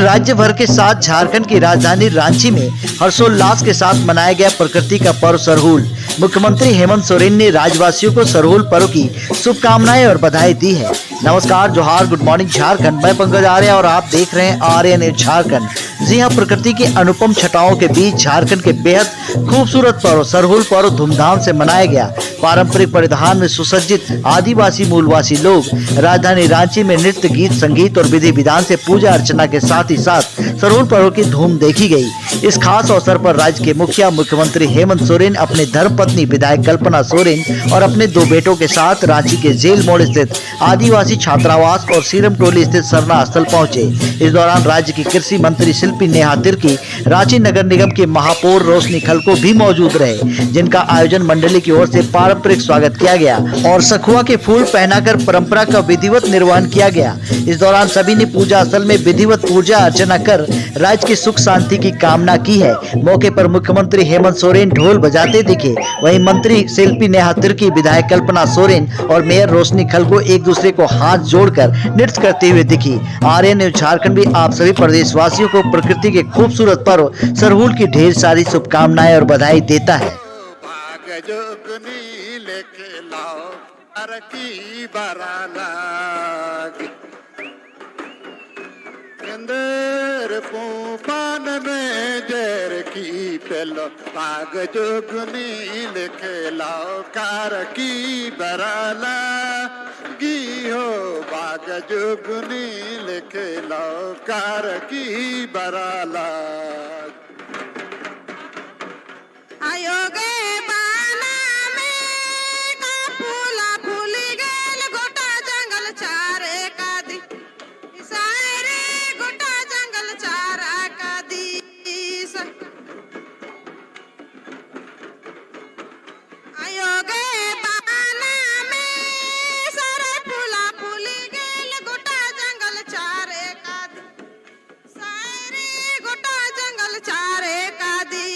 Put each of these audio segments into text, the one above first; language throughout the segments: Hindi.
राज्य भर के साथ झारखंड की राजधानी रांची में हर्षोल्लास के साथ मनाया गया प्रकृति का पर्व सरहुल। मुख्यमंत्री हेमंत सोरेन ने राज्यवासियों को सरहुल पर्व की शुभकामनाएं और बधाई दी है। नमस्कार, जोहार, गुड मॉर्निंग झारखंड। मैं पंकज आर्य और आप देख रहे हैं आर्य न्यूज झारखंड। जी हां, प्रकृति की अनुपम छटाओं के बीच झारखंड के बेहद खूबसूरत पर्व सरहुल पर्व धूमधाम से मनाया गया। पारंपरिक परिधान में सुसज्जित आदिवासी मूलवासी लोग राजधानी रांची में नृत्य, गीत, संगीत और विधि विधान से पूजा अर्चना के साथ ही साथ सरहुल पर्व की धूम देखी गई। इस खास अवसर पर राज्य के मुखिया मुख्यमंत्री हेमंत सोरेन अपने धर्मपत्नी विधायक कल्पना सोरेन और अपने दो बेटों के साथ रांची के जेल मोड़ स्थित आदिवासी छात्रावास और सीरम टोली स्थित सरना स्थल पहुंचे। इस दौरान राज्य की कृषि मंत्री शिल्पी नेहा तिर्की, रांची नगर निगम के महापौर रोशनी खलको भी मौजूद रहे, जिनका आयोजन मंडली की ओर से पारंपरिक स्वागत किया गया और सखुआ के फूल पहनाकर परंपरा का विधिवत निर्वहन किया गया। इस दौरान सभी ने पूजा स्थल में विधिवत पूजा अर्चना कर राज्य की सुख शांति की कामना की है। मौके पर मुख्यमंत्री हेमंत सोरेन ढोल बजाते दिखे, वहीं मंत्री शिल्पी नेहा तिर्की, विधायक कल्पना सोरेन और मेयर रोशनी खलको एक दूसरे को हाथ जोड़कर नृत्य करते हुए दिखी। आर्य न्यूज झारखंड भी आप सभी प्रदेशवासियों को प्रकृति के खूबसूरत पर्व सरहुल की ढेर सारी शुभकामनाएं और बधाई देता है। पान में जर की पेलो पाग जोगनी लिखलाओ कार की बराला गी हो बाग जोगनी लिखलाओ कार की बराला आयोगे बाना में का फूला फूली गेल गोटा जंगल चारे का दी सारे गोटा जंगल चारा का दी आयोगे बाना में सारे फूला फूली गेल गोटा जंगल चारे का दी सारे गोटा जंगल चारे का दी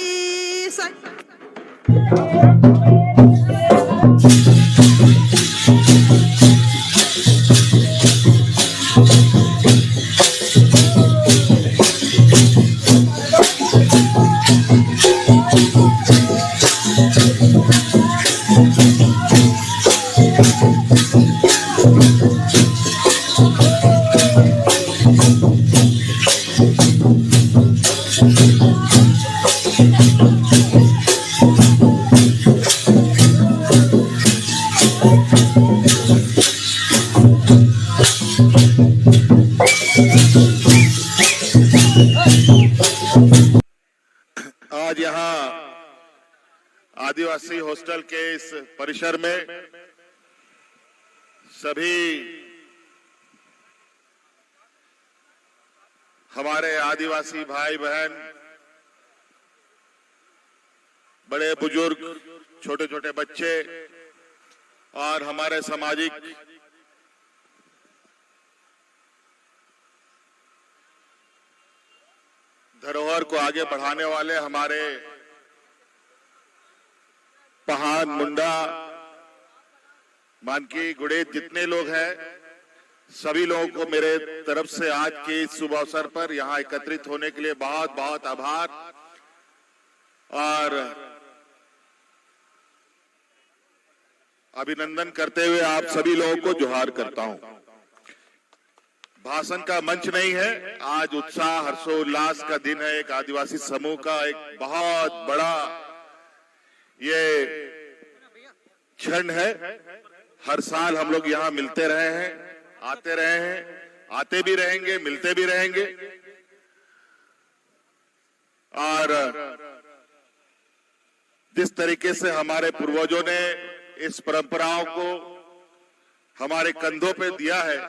आज यहाँ आदिवासी हॉस्टल के इस परिसर में सभी हमारे आदिवासी भाई बहन, बड़े बुजुर्ग, छोटे छोटे बच्चे और हमारे सामाजिक धरोहर को आगे बढ़ाने वाले हमारे पहान, मुंडा, मानकी, गुड़ेद जितने लोग हैं, सभी लोगों को मेरे तरफ से आज के इस शुभ अवसर पर यहाँ एकत्रित होने के लिए बहुत बहुत आभार और अभिनंदन करते हुए आप सभी लोगों को जोहार करता हूं। भाषण का मंच नहीं है, आज उत्साह हर्षोल्लास का दिन है। एक आदिवासी समूह का एक बहुत बड़ा ये क्षण है। हर साल हम लोग यहाँ मिलते रहे हैं, आते रहे हैं, आते भी रहेंगे, मिलते भी रहेंगे और जिस तरीके से हमारे पूर्वजों ने इस परंपराओं को हमारे कंधों पे दिया है,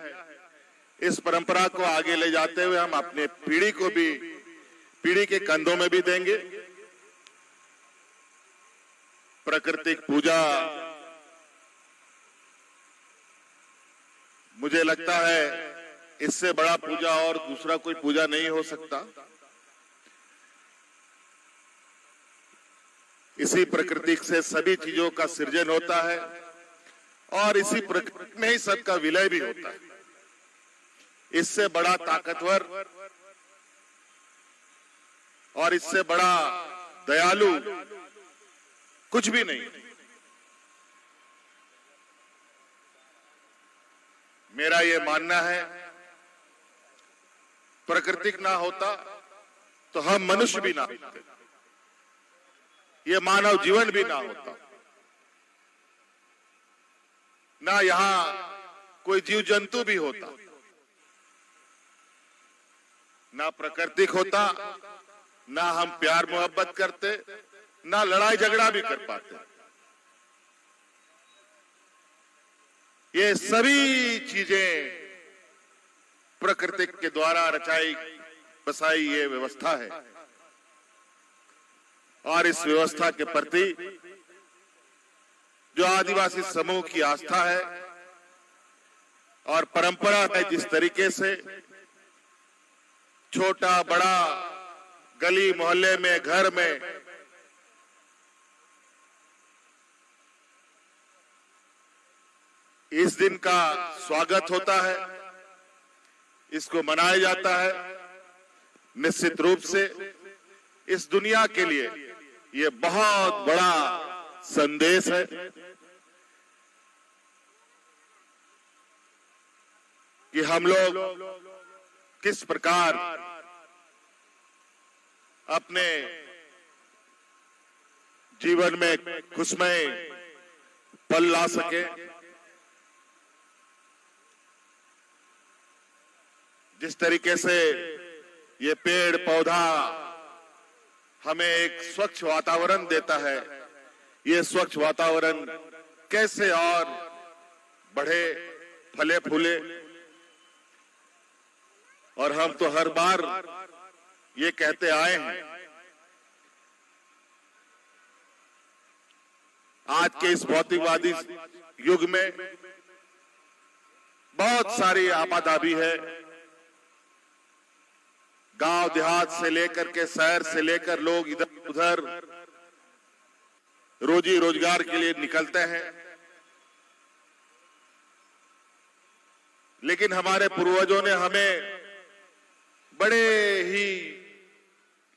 इस परंपरा को आगे ले जाते हुए हम अपने पीढ़ी को भी पीढ़ी के कंधों में भी देंगे। प्राकृतिक पूजा मुझे लगता है इससे बड़ा पूजा और दूसरा कोई पूजा नहीं हो सकता। इसी प्रकृति से सभी चीजों का सृजन होता है और इसी प्रकृति में ही सबका विलय भी होता है। इससे बड़ा ताकतवर और इससे बड़ा दयालु कुछ भी नहीं। मेरा ये मानना है, प्राकृतिक ना होता तो हम मनुष्य भी ना होते, ये मानव जीवन भी ना होता, ना यहां कोई जीव जंतु भी होता, ना प्राकृतिक होता, ना हम प्यार मोहब्बत करते, ना लड़ाई झगड़ा भी कर पाते। ये सभी चीजें प्रकृति के द्वारा रचाई बसाई ये व्यवस्था है, और इस व्यवस्था के प्रति जो आदिवासी समूह की आस्था है और परंपरा है, जिस तरीके से छोटा बड़ा गली मोहल्ले में घर में इस दिन का स्वागत होता है, इसको मनाया जाता है, निश्चित रूप से इस दुनिया के लिए ये बहुत बड़ा संदेश है कि हम लोग किस प्रकार अपने जीवन में खुशमय पल ला सके। जिस तरीके से ये पेड़ पौधा हमें एक स्वच्छ वातावरण देता है, ये स्वच्छ वातावरण कैसे और बढ़े फले फूले। और हम तो हर बार ये कहते आए हैं, आज के इस भौतिकवादी युग में बहुत सारी आपाधापी है, गांव देहात से लेकर के शहर से लेकर लोग इधर उधर रोजी रोजगार के लिए निकलते हैं, लेकिन हमारे पूर्वजों ने हमें बड़े ही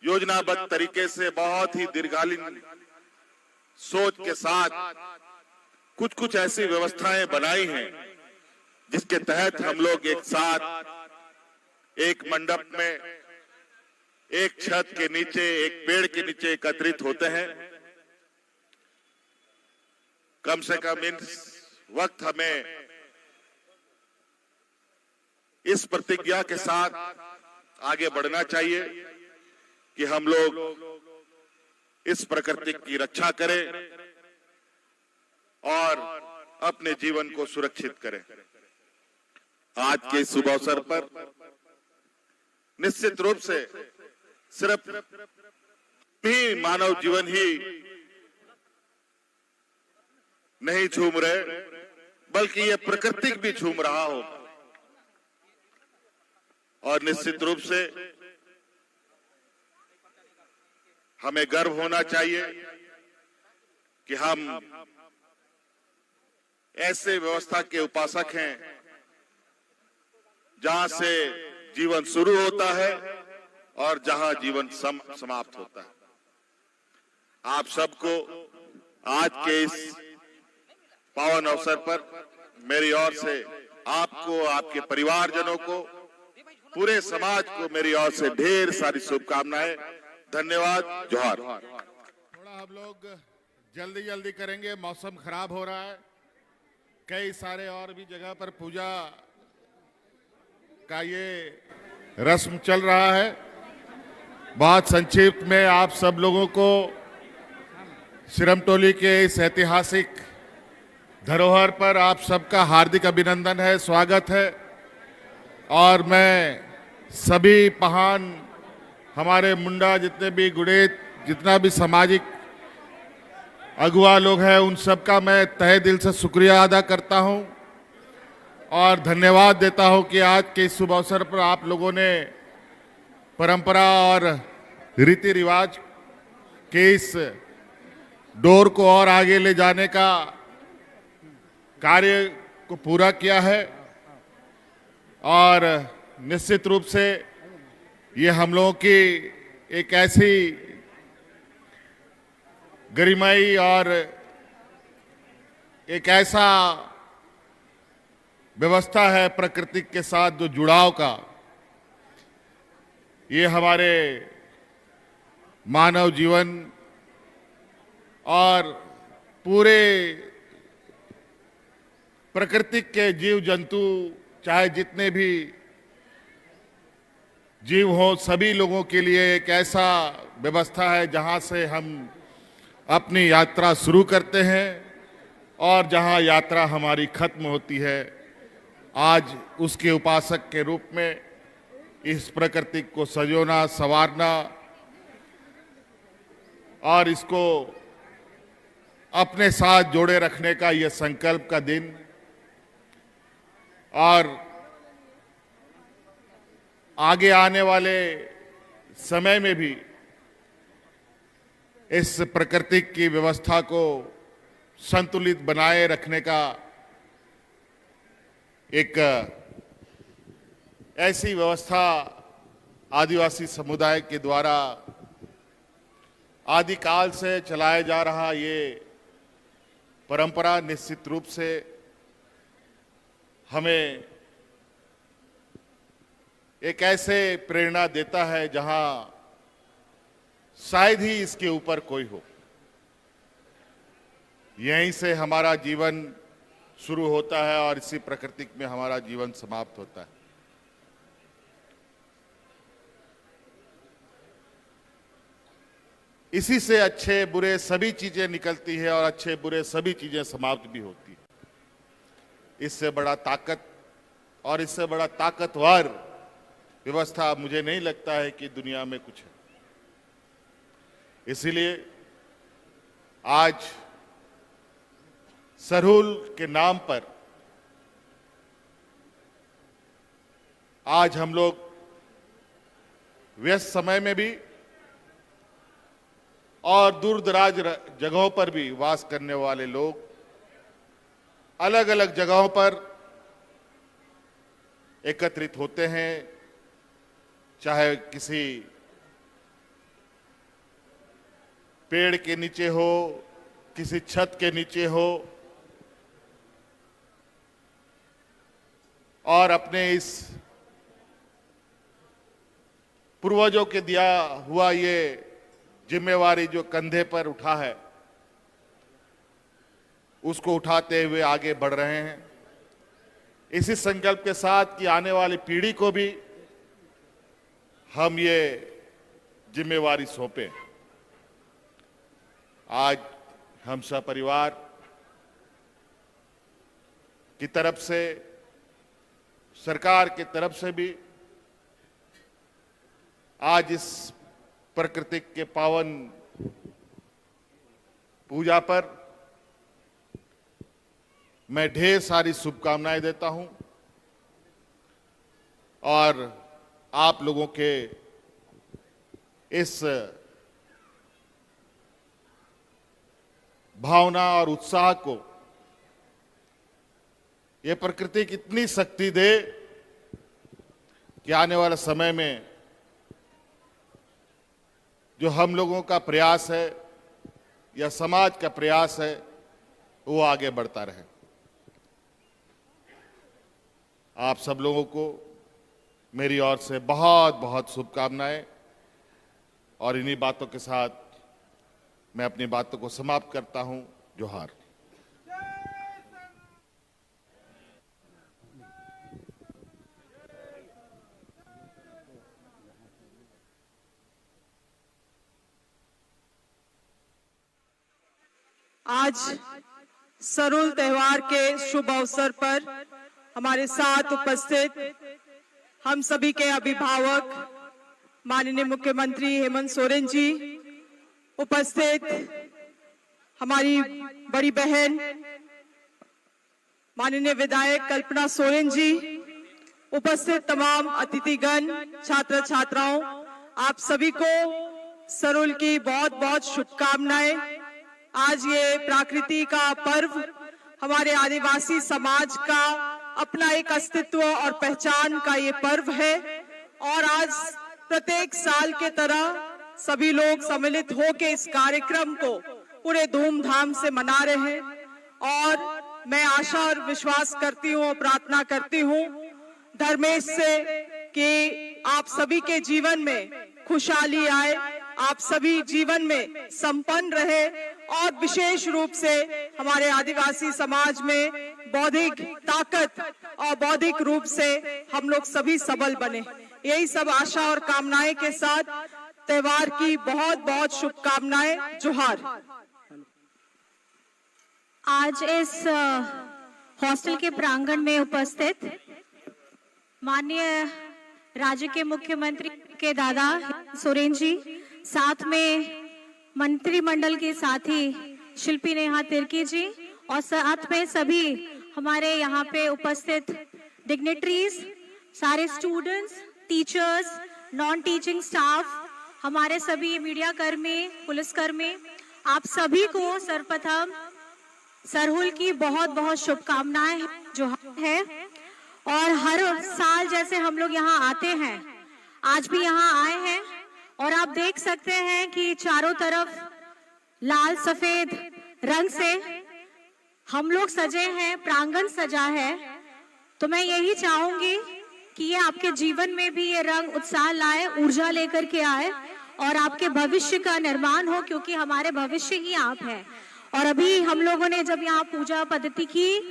योजनाबद्ध तरीके से बहुत ही दीर्घकालीन सोच के साथ कुछ कुछ ऐसी व्यवस्थाएं बनाई हैं जिसके तहत हम लोग एक साथ एक मंडप में एक छत के नीचे एक पेड़ के नीचे एकत्रित होते हैं। कम से कम इस वक्त हमें इस प्रतिज्ञा के साथ आगे बढ़ना चाहिए कि हम लोग इस प्रकृति की रक्षा करें और अपने जीवन को सुरक्षित करें। आज के शुभ अवसर पर निश्चित रूप से सिर्फ भी मानव जीवन ही नहीं झूम रहे, बल्कि ये प्रकृति भी झूम रहा हो। और निश्चित रूप से हमें गर्व होना चाहिए कि हम ऐसे व्यवस्था के उपासक हैं जहां से जीवन शुरू होता है और जहां जीवन समाप्त होता है। आप सबको आज के इस पावन अवसर पर मेरी ओर से आपको, आपके परिवारजनों को, पूरे समाज को मेरी ओर से ढेर सारी शुभकामनाएं। धन्यवाद। जोहार। थोड़ा हम लोग जल्दी जल्दी करेंगे, मौसम खराब हो रहा है। कई सारे और भी जगह पर पूजा का ये रस्म चल रहा है। बहुत संक्षिप्त में आप सब लोगों को सिरमटोली के इस ऐतिहासिक धरोहर पर आप सबका हार्दिक अभिनंदन है, स्वागत है। और मैं सभी महान हमारे मुंडा जितने भी गुड़ेत जितना भी सामाजिक अगुवा लोग हैं उन सबका मैं तहे दिल से शुक्रिया अदा करता हूं और धन्यवाद देता हूं कि आज के इस शुभ अवसर पर आप लोगों ने परंपरा और रीति रिवाज के इस डोर को और आगे ले जाने का कार्य को पूरा किया है। और निश्चित रूप से ये हम लोगों की एक ऐसी गरिमाई और एक ऐसा व्यवस्था है प्रकृति के साथ जो जुड़ाव का, ये हमारे मानव जीवन और पूरे प्रकृति के जीव जंतु, चाहे जितने भी जीव हो, सभी लोगों के लिए एक ऐसा व्यवस्था है जहां से हम अपनी यात्रा शुरू करते हैं और जहां यात्रा हमारी खत्म होती है। आज उसके उपासक के रूप में इस प्रकृति को सजोना, संवारना और इसको अपने साथ जोड़े रखने का यह संकल्प का दिन, और आगे आने वाले समय में भी इस प्रकृति की व्यवस्था को संतुलित बनाए रखने का एक ऐसी व्यवस्था आदिवासी समुदाय के द्वारा आदिकाल से चलाया जा रहा ये परंपरा निश्चित रूप से हमें एक ऐसे प्रेरणा देता है जहां शायद ही इसके ऊपर कोई हो। यहीं से हमारा जीवन शुरू होता है और इसी प्रकृति में हमारा जीवन समाप्त होता है। इसी से अच्छे बुरे सभी चीजें निकलती है और अच्छे बुरे सभी चीजें समाप्त भी होती है। इससे बड़ा ताकत और इससे बड़ा ताकतवर व्यवस्था मुझे नहीं लगता है कि दुनिया में कुछ है। इसीलिए आज सरहुल के नाम पर आज हम लोग व्यस्त समय में भी और दूर दराज जगहों पर भी वास करने वाले लोग अलग अलग जगहों पर एकत्रित होते हैं, चाहे किसी पेड़ के नीचे हो, किसी छत के नीचे हो, और अपने इस पूर्वजों के दिया हुआ ये जिम्मेवारी जो कंधे पर उठा है उसको उठाते हुए आगे बढ़ रहे हैं, इसी संकल्प के साथ कि आने वाली पीढ़ी को भी हम ये जिम्मेवारी सौंपें। आज हम सपरिवार की तरफ से, सरकार की तरफ से भी आज इस प्रकृति के पावन पूजा पर मैं ढेर सारी शुभकामनाएं देता हूं और आप लोगों के इस भावना और उत्साह को ये प्रकृति कितनी शक्ति दे कि आने वाले समय में जो हम लोगों का प्रयास है या समाज का प्रयास है वो आगे बढ़ता रहे। आप सब लोगों को मेरी ओर से बहुत बहुत शुभकामनाएं, और इन्हीं बातों के साथ मैं अपनी बातों को समाप्त करता हूं। जोहार। आज सरहुल त्योहार के शुभ अवसर पर हमारे साथ उपस्थित हम सभी के अभिभावक माननीय मुख्यमंत्री हेमंत सोरेन जी, उपस्थित हमारी बड़ी बहन माननीय विधायक कल्पना सोरेन जी, उपस्थित तमाम अतिथिगण, छात्र छात्राओं, आप सभी को सरहुल की बहुत बहुत शुभकामनाएं। आज ये प्रकृति का पर्व हमारे आदिवासी समाज का अपना एक अस्तित्व और पहचान का ये पर्व है, और आज प्रत्येक साल के तरह सभी लोग सम्मिलित होकर इस कार्यक्रम को पूरे धूमधाम से मना रहे हैं और मैं आशा और विश्वास करती हूँ और प्रार्थना करती हूँ धर्मेश से कि आप सभी के जीवन में खुशहाली आए, आप सभी जीवन में संपन्न रहे और विशेष रूप से हमारे आदिवासी समाज में बौद्धिक ताकत और बौद्धिक रूप से हम लोग सभी सबल बने। यही सब आशा और कामनाएं के साथ त्योहार की बहुत बहुत शुभकामनाएं। जोहार। आज इस हॉस्टल के प्रांगण में उपस्थित माननीय राज्य के मुख्यमंत्री के दादा सोरेन जी, साथ में मंत्रिमंडल के साथी शिल्पी नेहा तिर्की जी और साथ में सभी हमारे यहाँ पे उपस्थित डिग्नेटरीज, सारे students, teachers, non teaching staff, हमारे सभी मीडिया कर्मी, पुलिसकर्मी, आप सभी को सर्वप्रथम सरहुल की बहुत बहुत शुभकामनाएं जो है। और हर साल जैसे हम लोग यहाँ आते हैं, आज भी यहाँ आए हैं और आप देख सकते हैं कि चारों तरफ लाल सफेद रंग से हम लोग सजे हैं, प्रांगण सजा है। तो मैं यही चाहूंगी कि ये आपके जीवन में भी ये रंग उत्साह लाए, ऊर्जा लेकर के आए और आपके भविष्य का निर्माण हो, क्योंकि हमारे भविष्य ही आप हैं। और अभी हम लोगों ने जब यहाँ पूजा पद्धति की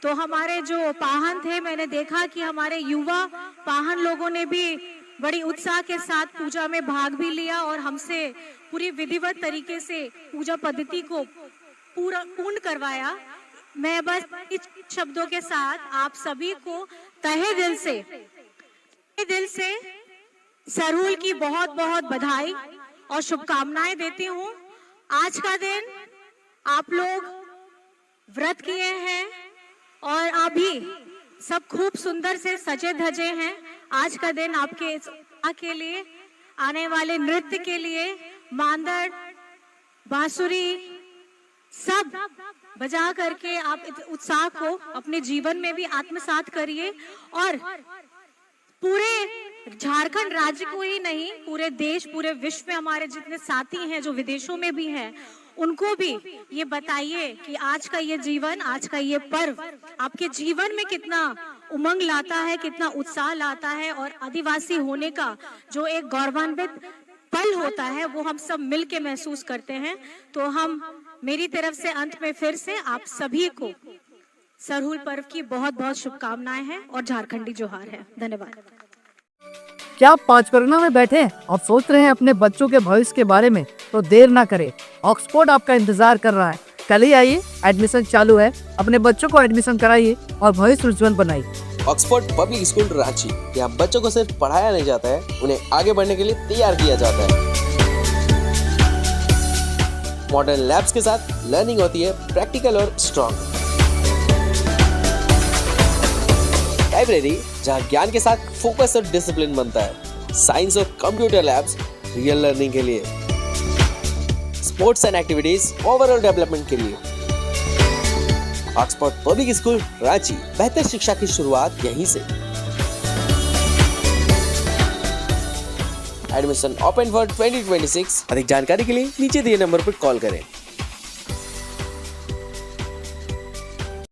तो हमारे जो पाहन थे, मैंने देखा कि हमारे युवा पाहन लोगों ने भी बड़ी उत्साह के साथ पूजा में भाग भी लिया और हमसे पूरी विधिवत तरीके से पूजा पद्धति को पूर्ण करवाया। मैं बस इस शब्दों के साथ आप सभी को तहे दिल से सरहुल की बहुत बहुत बधाई और शुभकामनाएं देती हूँ। आज का दिन आप लोग व्रत किए हैं और अभी सब खूब सुंदर से सजे धजे हैं। आज का दिन आपके के लिए, आने वाले नृत्य के लिए मांदड़, बांसुरी सब बजा करके आप इस उत्साह को अपने जीवन में भी आत्मसात करिए और पूरे झारखंड राज्य को ही नहीं, पूरे देश, पूरे विश्व में हमारे जितने साथी हैं जो विदेशों में भी हैं, उनको भी ये बताइए कि आज का ये जीवन, आज का ये पर्व आपके जीवन में कितना उमंग लाता है, कितना उत्साह लाता है और आदिवासी होने का जो एक गौरवान्वित पल होता है वो हम सब मिलके महसूस करते हैं। तो हम मेरी तरफ से अंत में फिर से आप सभी को सरहुल पर्व की बहुत बहुत शुभकामनाएं हैं और झारखंडी जोहार है। धन्यवाद। क्या आप पांचपरगना में बैठे हैं और सोच रहे हैं अपने बच्चों के भविष्य के बारे में? तो देर ना करें, ऑक्सफोर्ड आपका इंतजार कर रहा है। कल ही आइए, एडमिशन चालू है। अपने बच्चों को एडमिशन कराइए और भविष्य उज्जवल बनाइए। ऑक्सफोर्ड पब्लिक स्कूल रांची, यहाँ बच्चों को सिर्फ पढ़ाया नहीं जाता है, उन्हें आगे बढ़ने के लिए तैयार किया जाता है। मॉडर्न लैब्स के साथ लर्निंग होती है प्रैक्टिकल और स्ट्रॉन्ग। लाइब्रेरी जहाँ ज्ञान के साथ फोकस और डिसिप्लिन बनता है। साइंस और कंप्यूटर लैब्स रियल लर्निंग के लिए। Sports and activities overall development के लिए। ऑक्सफोर्ड पब्लिक स्कूल रांची, बेहतर शिक्षा की शुरुआत यहीं से। Admission open for 2026। अधिक जानकारी के लिए नीचे दिए नंबर पर कॉल करें।